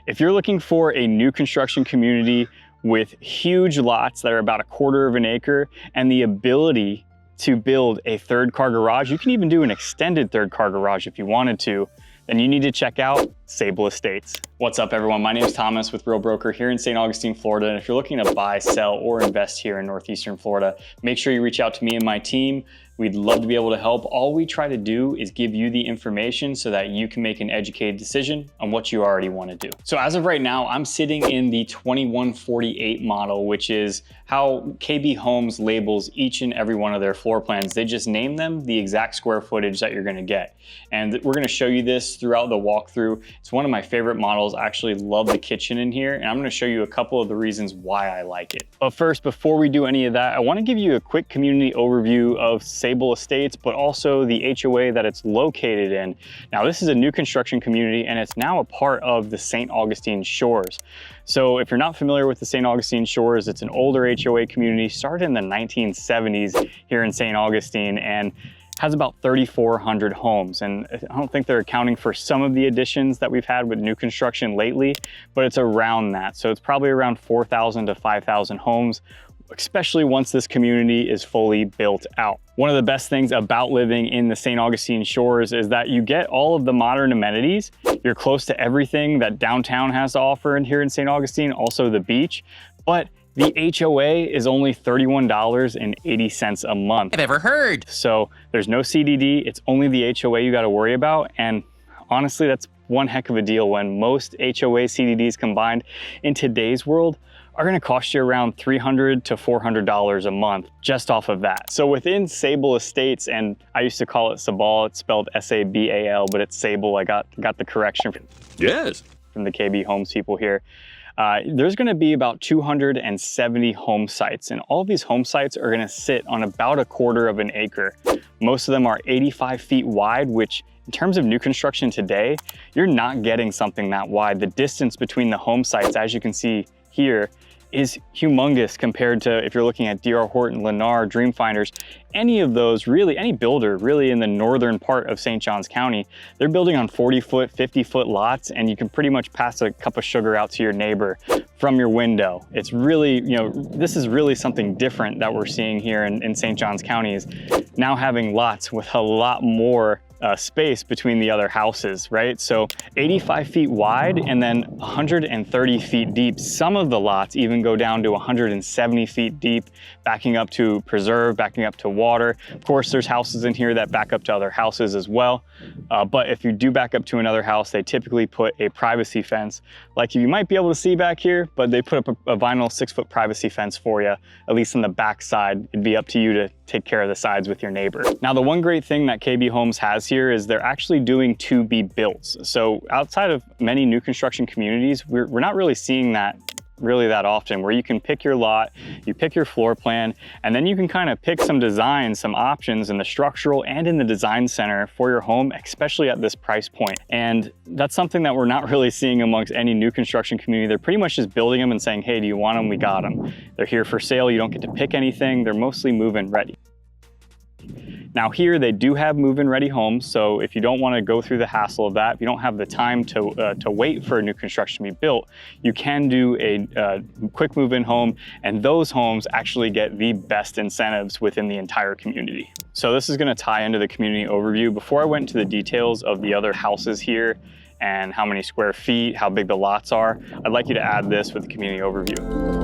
If you're looking for a new construction community with huge lots that are about 1/4 of an acre and the ability to build a 3rd car garage, you can even do an extended 3rd car garage if you wanted to, then you need to check out Sabal Estates. What's up everyone, my name is Thomas with Real Broker here in St. Augustine, Florida. And if you're looking to buy, sell, or invest here in Northeastern Florida, make sure you reach out to me and my team. We'd love to be able to help. All we try to do is give you the information so that you can make an educated decision on what you already want to do. So as of right now, I'm sitting in the 2148 model, which is how KB Homes labels each and every one of their floor plans. They just name them the exact square footage that you're going to get. And we're going to show you this throughout the walkthrough. It's one of my favorite models. I actually love the kitchen in here, and I'm going to show you a couple of the reasons why I like it. But first, before we do any of that, I want to give you a quick community overview of Sabal Estates, but also the HOA that it's located in. Now, this is a new construction community, and it's now a part of the St. Augustine Shores. So if you're not familiar with the St. Augustine Shores, it's an older HOA community, started in the 1970s here in St. Augustine, and has about 3,400 homes. And I don't think they're accounting for some of the additions that we've had with new construction lately, but it's around that. So it's probably around 4,000 to 5,000 homes, especially once this community is fully built out. One of the best things about living in the St. Augustine Shores is that you get all of the modern amenities. You're close to everything that downtown has to offer in here in St. Augustine, also the beach, but the HOA is only $31.80 a month. I've ever heard. So there's no CDD, it's only the HOA you gotta worry about. And honestly, that's one heck of a deal when most HOA CDDs combined in today's world are gonna cost you around $300 to $400 a month just off of that. So within Sabal Estates, and I used to call it Sabal, it's spelled S-A-B-A-L, but it's Sabal. I got the correction from the KB Homes people here. There's gonna be about 270 home sites, and all of these home sites are gonna sit on about 1/4 of an acre. Most of them are 85 feet wide, which in terms of new construction today, you're not getting something that wide. The distance between the home sites, as you can see here, is humongous compared to if you're looking at D.R. Horton, Lennar, Dreamfinders, any of those, really, any builder really in the northern part of St. Johns County, they're building on 40-foot, 50-foot lots, and you can pretty much pass a cup of sugar out to your neighbor from your window. It's really, this is really something different that we're seeing here in St. Johns County, is now having lots with a lot more space between the other houses, right? So 85 feet wide and then 130 feet deep. Some of the lots even go down to 170 feet deep, backing up to preserve, backing up to water. Of course, there's houses in here that back up to other houses as well. But if you do back up to another house, they typically put a privacy fence. Like you might be able to see back here, but they put up a vinyl 6-foot privacy fence for you, at least on the back side. It'd be up to you to take care of the sides with your neighbor. Now, the one great thing that KB Homes has here is they're actually doing to be built. So outside of many new construction communities, we're not really seeing that often, where you can pick your lot, you pick your floor plan, and then you can kind of pick some designs, some options in the structural and in the design center for your home, especially at this price point. And that's something that we're not really seeing amongst any new construction community. They're pretty much just building them and saying, hey, do you want them? We got them. They're here for sale. You don't get to pick anything. They're mostly move-in ready. Now here, they do have move-in ready homes, so if you don't want to go through the hassle of that, if you don't have the time to wait for a new construction to be built, you can do a quick move-in home, and those homes actually get the best incentives within the entire community. So this is going to tie into the community overview. Before I went into the details of the other houses here and how many square feet, how big the lots are, I'd like you to add this with the community overview.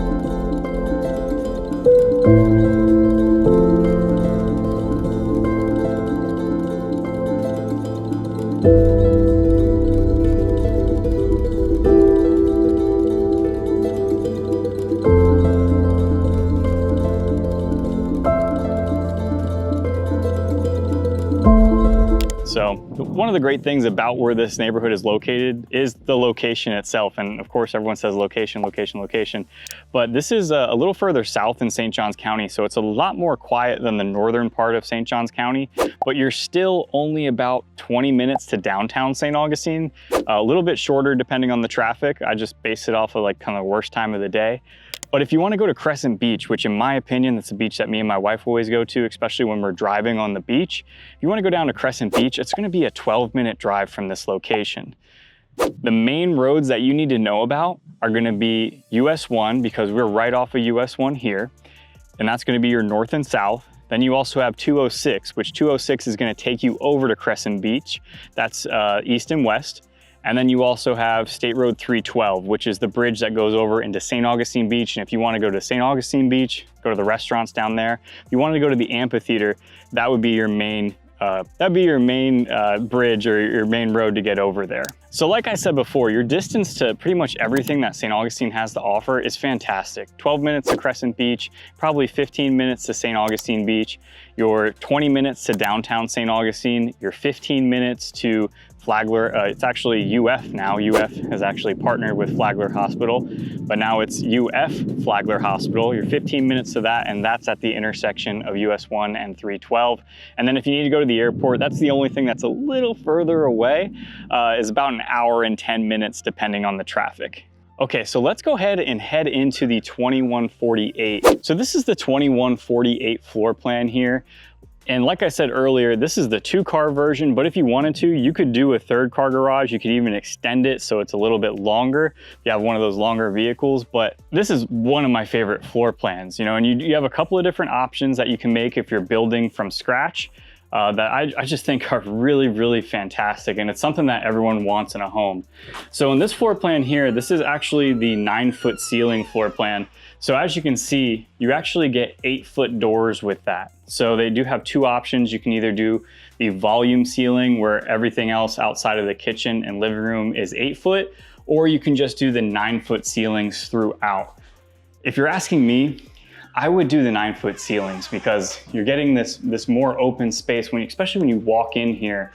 So one of the great things about where this neighborhood is located is the location itself. And of course, everyone says location, location, location. But this is a little further south in St. Johns County. So it's a lot more quiet than the northern part of St. Johns County, but you're still only about 20 minutes to downtown St. Augustine, a little bit shorter depending on the traffic. I just base it off of like kind of the worst time of the day. But if you want to go to Crescent Beach, which in my opinion, that's a beach that me and my wife always go to, especially when we're driving on the beach. If you want to go down to Crescent Beach, it's going to be a 12-minute drive from this location. The main roads that you need to know about are gonna be US 1, because we're right off of US 1 here, and that's gonna be your north and south. Then you also have 206, which 206 is gonna take you over to Crescent Beach. That's east and west. And then you also have State Road 312, which is the bridge that goes over into St. Augustine Beach. And if you want to go to St. Augustine Beach, go to the restaurants down there. If you wanted to go to the amphitheater, that would be your main bridge or your main road to get over there. So like I said before, your distance to pretty much everything that St. Augustine has to offer is fantastic. 12 minutes to Crescent Beach, probably 15 minutes to St. Augustine Beach, your 20 minutes to downtown St. Augustine, your 15 minutes to Flagler. It's actually UF now. UF has actually partnered with Flagler Hospital, but now it's UF Flagler Hospital. You're 15 minutes to that, and that's at the intersection of US 1 and 312. And then if you need to go to the airport, that's the only thing that's a little further away, is about an hour and 10 minutes depending on the traffic. Okay, so let's go ahead and head into the 2148. So this is the 2148 floor plan here. And like I said earlier, this is the 2-car version, but if you wanted to, you could do a 3rd-car garage. You could even extend it so it's a little bit longer if you have one of those longer vehicles. But this is one of my favorite floor plans, you know, and you have a couple of different options that you can make if you're building from scratch that I just think are really, really fantastic. And it's something that everyone wants in a home. So in this floor plan here, this is actually the 9-foot ceiling floor plan. So as you can see, you actually get 8-foot doors with that. So they do have 2 options. You can either do the volume ceiling where everything else outside of the kitchen and living room is 8-foot, or you can just do the 9-foot ceilings throughout. If you're asking me, I would do the 9-foot ceilings because you're getting this more open space, especially when you walk in here,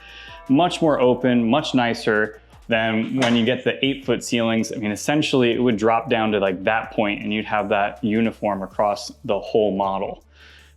much more open, much nicer than when you get the 8-foot ceilings. I mean, essentially it would drop down to like that point and you'd have that uniform across the whole model.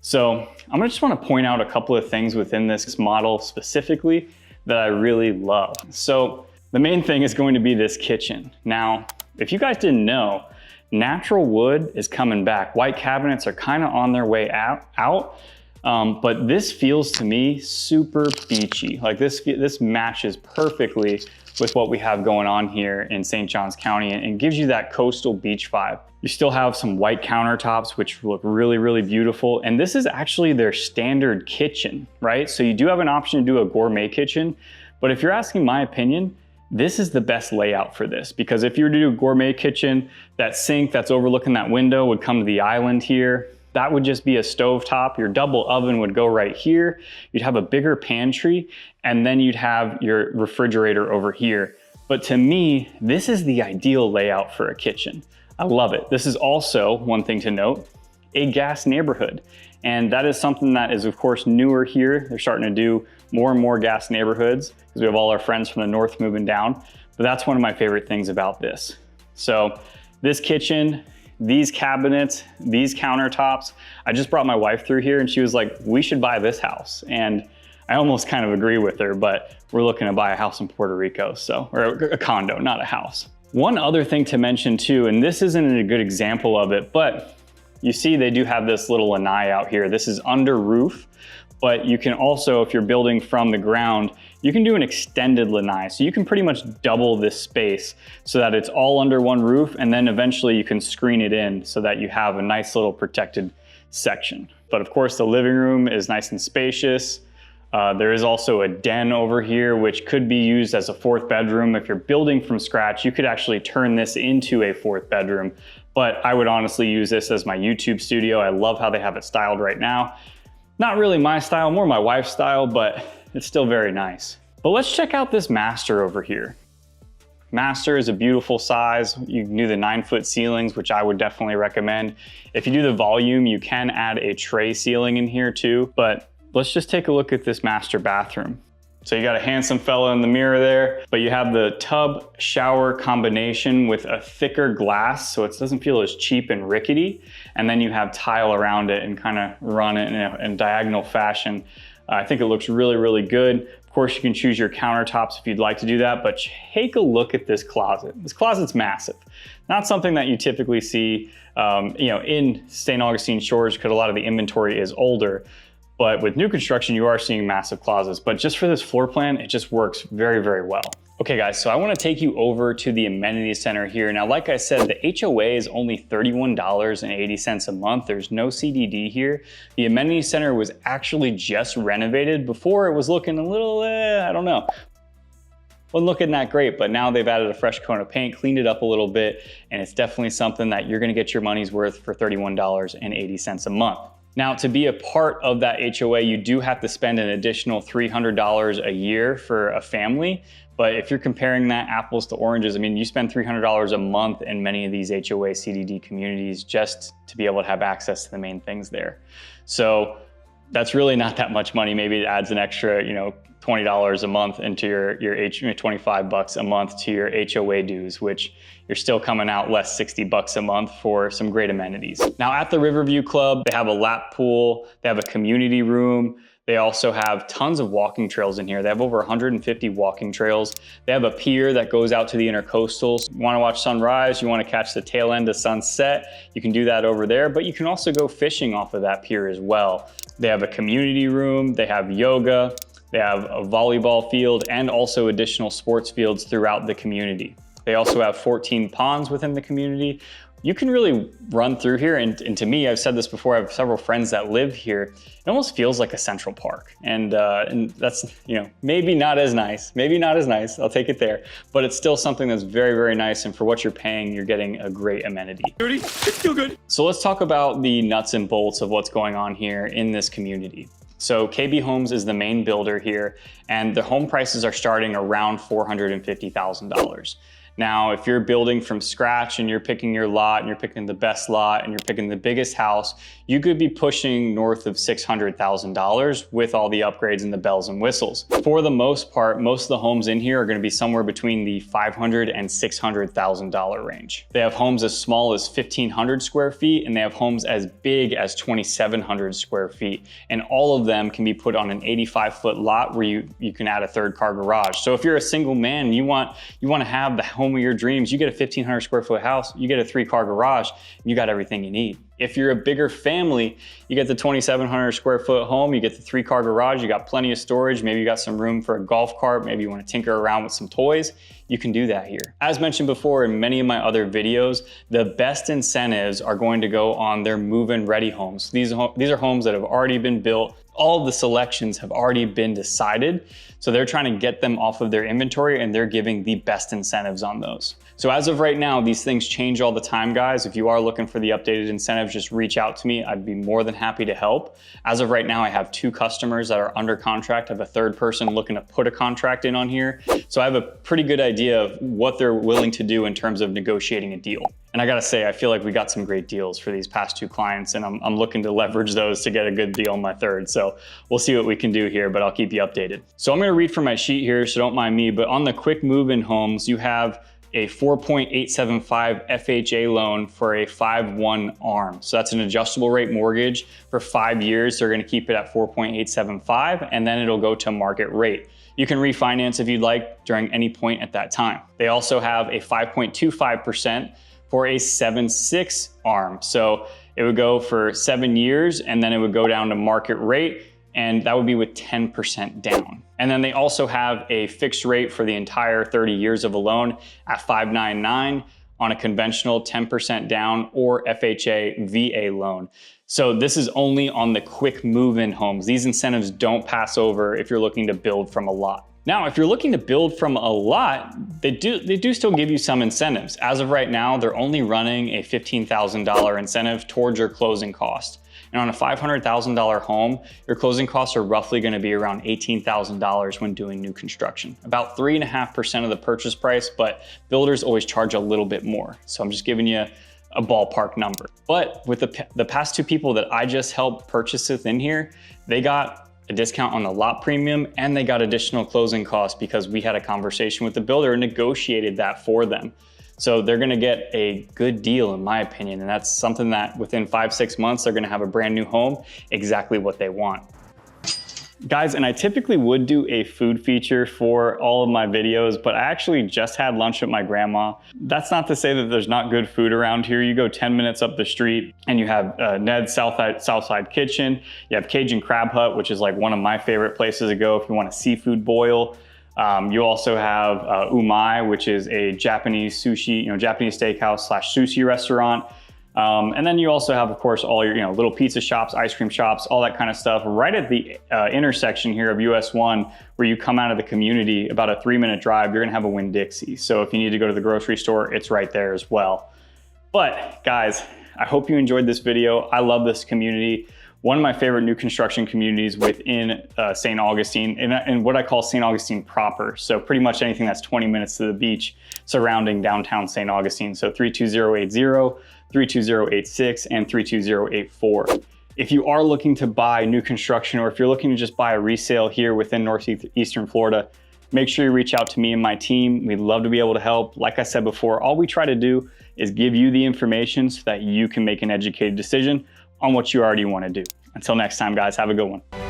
So I'm just want to point out a couple of things within this model specifically that I really love. So the main thing is going to be this kitchen. Now, if you guys didn't know, natural wood is coming back. White cabinets are kind of on their way out. But this feels to me super beachy. Like this matches perfectly with what we have going on here in St. Johns County and gives you that coastal beach vibe. You still have some white countertops, which look really, really beautiful. And this is actually their standard kitchen, right? So you do have an option to do a gourmet kitchen, but if you're asking my opinion, this is the best layout for this, because if you were to do a gourmet kitchen, that sink that's overlooking that window would come to the island here. That would just be a stovetop. Your double oven would go right here. You'd have a bigger pantry, and then you'd have your refrigerator over here. But to me, this is the ideal layout for a kitchen. I love it. This is also, one thing to note, a gas neighborhood. And that is something that is of course newer here. They're starting to do more and more gas neighborhoods because we have all our friends from the north moving down. But that's one of my favorite things about this. So this kitchen, these cabinets, these countertops, I just brought my wife through here and she was like, we should buy this house. And I almost kind of agree with her, but we're looking to buy a house in Puerto Rico, or a condo, not a house. One other thing to mention too, and this isn't a good example of it, but you see they do have this little lanai out here. This is under roof, but you can also, if you're building from the ground, you can do an extended lanai. So you can pretty much double this space so that it's all under one roof, and then eventually you can screen it in so that you have a nice little protected section. But of course the living room is nice and spacious. There is also a den over here, which could be used as a 4th bedroom. If you're building from scratch, you could actually turn this into a 4th bedroom. But I would honestly use this as my YouTube studio. I love how they have it styled right now. Not really my style, more my wife's style, but it's still very nice. But let's check out this master over here. Master is a beautiful size. You can do the 9-foot ceilings, which I would definitely recommend. If you do the volume, you can add a tray ceiling in here too, but let's just take a look at this master bathroom. So you got a handsome fella in the mirror there, but you have the tub shower combination with a thicker glass so it doesn't feel as cheap and rickety. And then you have tile around it and kind of run it in diagonal fashion. I think it looks really, really good. Of course, you can choose your countertops if you'd like to do that, but take a look at this closet. This closet's massive. Not something that you typically see in St. Augustine Shores because a lot of the inventory is older. But with new construction, you are seeing massive closets. But just for this floor plan, it just works very, very well. Okay guys, so I want to take you over to the amenity center here. Now, like I said, the HOA is only $31.80 a month. There's no CDD here. The amenity center was actually just renovated. Before it was looking a little, I don't know. Wasn't looking that great, but now they've added a fresh coat of paint, cleaned it up a little bit, and it's definitely something that you're gonna get your money's worth for $31.80 a month. Now, to be a part of that HOA, you do have to spend an additional $300 a year for a family. But if you're comparing that apples to oranges, I mean, you spend $300 a month in many of these HOA CDD communities just to be able to have access to the main things there. So that's really not that much money. Maybe it adds an extra, $20 a month into your 25 bucks a month to your HOA dues, which you're still coming out less 60 bucks a month for some great amenities. Now at the Riverview Club, they have a lap pool, they have a community room. They also have tons of walking trails in here. They have over 150 walking trails. They have a pier that goes out to the intercoastals. You wanna watch sunrise, you wanna catch the tail end of sunset, you can do that over there, but you can also go fishing off of that pier as well. They have a community room, they have yoga, they have a volleyball field, and also additional sports fields throughout the community. They also have 14 ponds within the community. You can really run through here, and to me, I've said this before, I have several friends that live here. It almost feels like a Central Park, and that's, maybe not as nice, I'll take it there, but it's still something that's very, very nice, and for what you're paying, you're getting a great amenity. Dirty, feel good. So let's talk about the nuts and bolts of what's going on here in this community. So KB Homes is the main builder here, and the home prices are starting around $450,000. Now, if you're building from scratch and you're picking your lot and you're picking the best lot and you're picking the biggest house, you could be pushing north of $600,000 with all the upgrades and the bells and whistles. For the most part, most of the homes in here are gonna be somewhere between the $500,000 and $600,000 range. They have homes as small as 1,500 square feet, and they have homes as big as 2,700 square feet. And all of them can be put on an 85-foot lot where you can add a third car garage. So if you're a single man, you want to have the home of your dreams, you get a 1,500 square foot house, you get a 3-car garage, you got everything you need. If you're a bigger family, you get the 2,700 square foot home, you get the 3-car garage, you got plenty of storage, maybe you got some room for a golf cart, maybe you want to tinker around with some toys, you can do that here. As mentioned before in many of my other videos, the best incentives are going to go on their move-in ready homes. These are homes that have already been built. All of the selections have already been decided. So they're trying to get them off of their inventory, and they're giving the best incentives on those. So as of right now, these things change all the time, guys. If you are looking for the updated incentives, just reach out to me. I'd be more than happy to help. As of right now, I have 2 customers that are under contract. I have a 3rd person looking to put a contract in on here. So I have a pretty good idea of what they're willing to do in terms of negotiating a deal. And I gotta say, I feel like we got some great deals for these past 2 clients, and I'm looking to leverage those to get a good deal on my 3rd. So we'll see what we can do here, but I'll keep you updated. So I'm gonna read from my sheet here, so don't mind me, but on the quick move-in homes, you have a 4.875 FHA loan for a 5/1 ARM. So that's an adjustable rate mortgage for 5 years. They're gonna keep it at 4.875, and then it'll go to market rate. You can refinance if you'd like during any point at that time. They also have a 5.25% for a 7/6 ARM. So it would go for 7 years, and then it would go down to market rate, and that would be with 10% down. And then they also have a fixed rate for the entire 30 years of a loan at 5.99 on a conventional 10% down or FHA VA loan. So this is only on the quick move-in homes. These incentives don't pass over if you're looking to build from a lot. Now, if you're looking to build from a lot, they do still give you some incentives. As of right now, they're only running a $15,000 incentive towards your closing cost. And on a $500,000 home, your closing costs are roughly gonna be around $18,000 when doing new construction. About 3.5% of the purchase price, but builders always charge a little bit more. So I'm just giving you a ballpark number. But with the past 2 people that I just helped purchase within here, they got a discount on the lot premium, and they got additional closing costs because we had a conversation with the builder and negotiated that for them. So they're gonna get a good deal, in my opinion, and that's something that within 5-6 months, they're gonna have a brand new home, exactly what they want. Guys, and I typically would do a food feature for all of my videos, but I actually just had lunch with my grandma. That's not to say that there's not good food around here. You go 10 minutes up the street and you have Ned's Southside Kitchen. You have Cajun Crab Hut, which is like one of my favorite places to go if you want a seafood boil. You also have Umai, which is a Japanese sushi, Japanese steakhouse slash sushi restaurant. And then you also have, of course, all your, little pizza shops, ice cream shops, all that kind of stuff right at the intersection here of US 1, where you come out of the community, about a 3-minute drive, you're gonna have a Winn-Dixie. So if you need to go to the grocery store, it's right there as well. But guys, I hope you enjoyed this video. I love this community. One of my favorite new construction communities within St. Augustine, and what I call St. Augustine proper. So pretty much anything that's 20 minutes to the beach surrounding downtown St. Augustine. So 32080, 32086, and 32084. If you are looking to buy new construction, or if you're looking to just buy a resale here within Northeastern Florida, make sure you reach out to me and my team. We'd love to be able to help. Like I said before, all we try to do is give you the information so that you can make an educated decision on what you already want to do. Until next time, guys, have a good one.